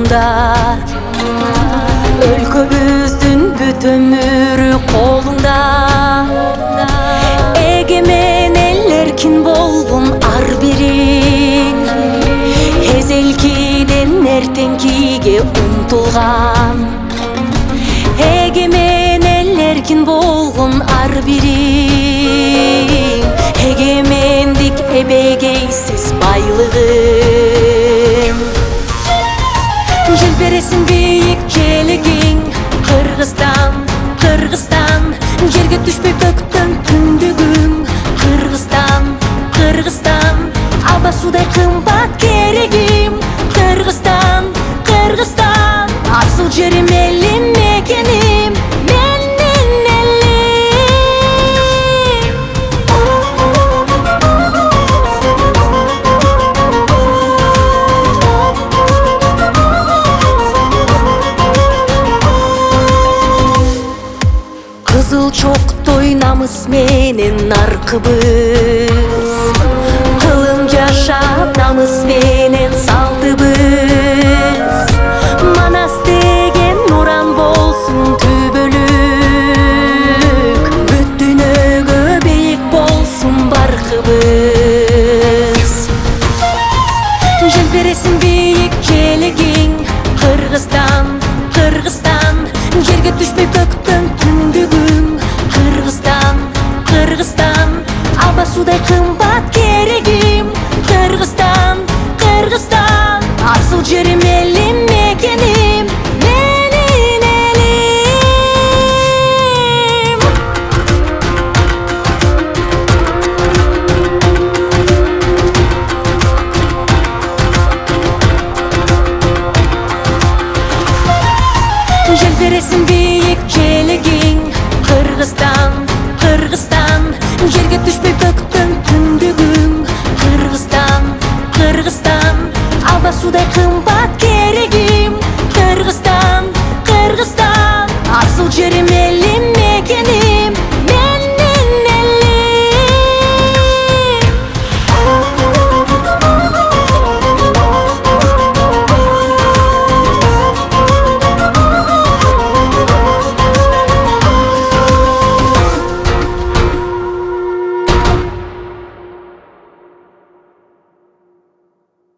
жолунда. Өлкөбүздүн бүт өмүрү колуңда. Эгемен эл эркин болгун ар бириң, эзелкиден эртеңкиге умтулган. Эгемен эл эркин болгун ар бириң, эгемендик эбегейсиз байлыгың. Желбересин бийик желегиң, Кыргызстан, Кыргызстан, жерге түшпөй көктөн күндүгүң. Кыргызстан, Кыргызстан, аба судай кымбат керегим. Кыргызстан, Кыргызстан, асыл жерим, элим, мекеним, менин элим. Кызыл чоктой намыс менен наркыбыз, кылым жашап намыс менен салтыбыз. Манас деген уран болсун түбөлүк, бүт дүйнөгө бийик болсун баркыбыз. Желбересин бийик желегиң, Кыргызстан, Кыргызстан, жерге түшпөй көктөн күндүгүң. Кыргызстан, Кыргызстан, аба судай кымбат керегим. Кыргызстан, Кыргызстан, асыл жерим, элим, мекеним, менин элим. Желбересин бийик желегиң, Кыргызстан, Кыргызстан, жерге түшпөй көктөн күндүгүң. Кыргызстан, Кыргызстан, аба судай кымбат